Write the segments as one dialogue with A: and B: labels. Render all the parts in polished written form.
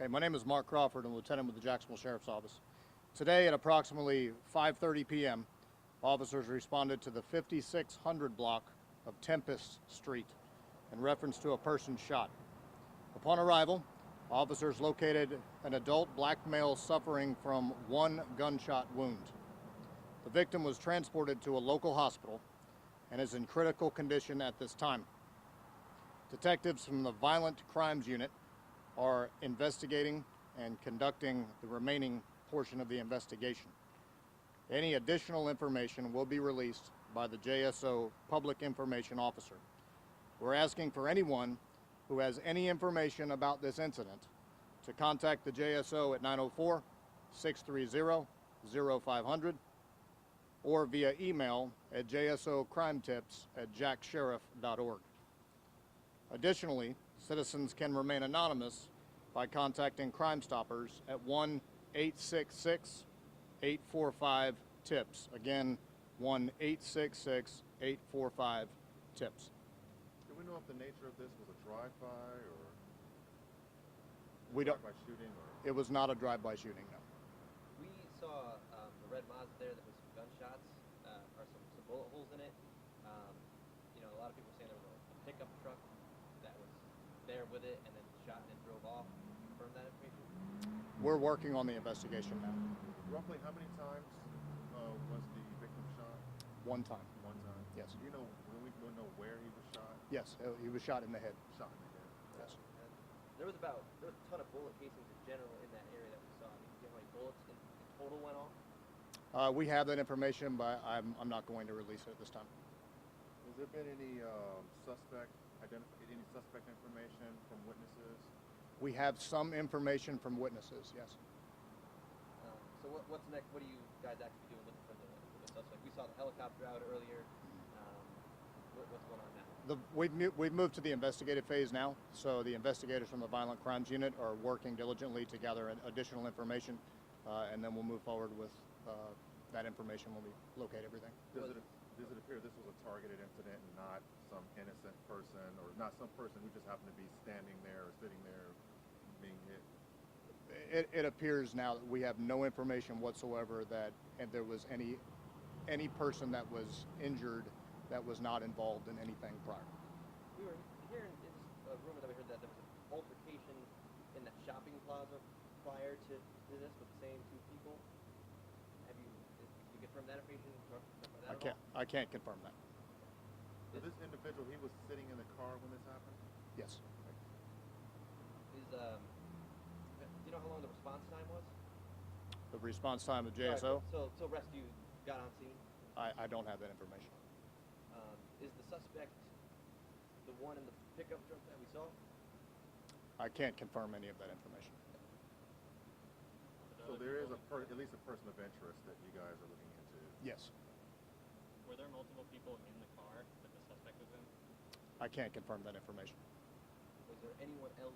A: Hey, my name is Mark Crawford. I'm a lieutenant with the Jacksonville Sheriff's Office. Today at approximately 5:30 p.m., officers responded to the 5600 block of Tempest Street in reference to a person shot. Upon arrival, officers located an adult black male suffering from one gunshot wound. The victim was transported to a local hospital and is in critical condition at this time. Detectives from the Violent Crimes Unit are investigating and conducting the remaining portion of the investigation. Any additional information will be released by the JSO Public Information Officer. We're asking for anyone who has any information about this incident to contact the JSO at 904-630-0500 or via email at jsocrimetips@jacksheriff.org. Additionally, citizens can remain anonymous by contacting Crime Stoppers at 1-866-845-TIPS. Again, 1-866-845-TIPS.
B: Do we know if the nature of this was a drive-by or
A: We don't.
B: drive-by shooting? Or
A: It was not a drive-by shooting, no.
C: We saw the red Mazda there. There was some gunshots or some bullet holes in it. A lot of people saying there was a pickup truck that was there with it and then shot and drove off. Confirm that information?
A: We're working on the investigation now.
B: roughly how many times was the victim shot?
A: One time.
B: One time.
A: Yes.
B: Do you know when we know where he was shot?
A: Yes, he was shot in the head.
B: Shot in the head.
A: Yes.
C: There was a ton of bullet casings in general in that area that we saw. I mean, do you know how many bullets in total went off?
A: We have that information, but I'm not going to release it at this time.
B: Has there been any suspect information from witnesses?
A: We have some information from witnesses, yes.
C: So what's next? What are you guys actually doing looking for the suspect? We saw the helicopter out earlier. What's going on now?
A: We've moved to the investigative phase now, so the investigators from the Violent Crimes Unit are working diligently to gather additional information, and then we'll move forward with that information when we locate everything.
B: Does it appear this was a targeted incident and not some innocent person, or not some person who just happened to be standing there or sitting there being hit?
A: It appears now that we have no information whatsoever that there was any person that was injured that was not involved in anything prior.
C: We were hearing a rumor that we heard that there was an altercation in that shopping plaza prior to this with the same two people. Have you confirmed that information?
A: I can't confirm that.
B: So this individual, he was sitting in the car when this happened?
A: Yes.
C: Do you know how long the response time was?
A: The response time of JSO?
C: So rescue got on scene?
A: I don't have that information.
C: Is the suspect the one in the pickup truck that we saw?
A: I can't confirm any of that information.
B: So there is at least a person of interest that you guys are looking into?
A: Yes.
D: Were there multiple people in the car that the suspect was in?
A: I can't confirm that information.
C: Was there anyone else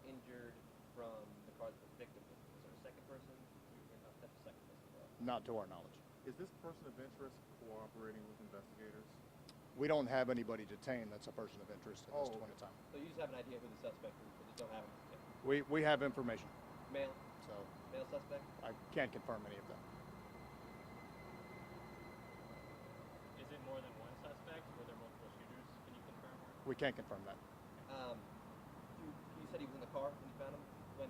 C: injured from the car that the victim was in? Was there a second person? That's the second person.
A: Not to our knowledge.
B: Is this person of interest cooperating with investigators?
A: We don't have anybody detained that's a person of interest at this point in time.
C: So you just have an idea who the suspect is, but just don't have him yet?
A: We have information,
C: Male
A: so
C: suspect?
A: I can't confirm any of that.
D: Is it more than one suspect? Were there multiple shooters? Can you confirm?
A: We can't confirm that.
C: You said he was in the car when you found him. When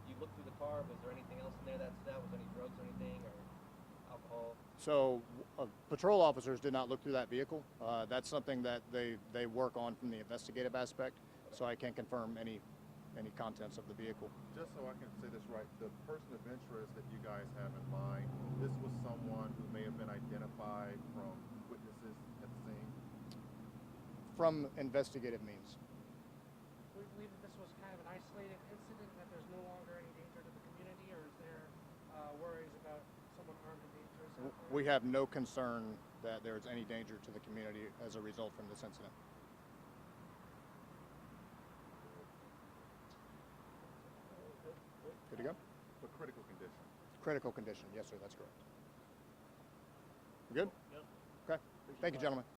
C: you looked through the car, was there anything else in there that stood out? Was there any drugs or anything, or alcohol?
A: So patrol officers did not look through that vehicle. That's something that they work on from the investigative aspect, so I can't confirm any contents of the vehicle.
B: Just so I can say this right, the person of interest that you guys have in mind, this was someone who may have been identified from witnesses at the scene?
A: From investigative means.
E: We believe that this was kind of an isolated incident, that there's no longer any danger to the community, or is there worries about someone armed and dangerous?
A: We have no concern that there's any danger to the community as a result from this incident. Good to go?
B: For critical condition.
A: Critical condition, yes sir, that's correct. We're good?
D: Yep.
A: Okay, thank you gentlemen.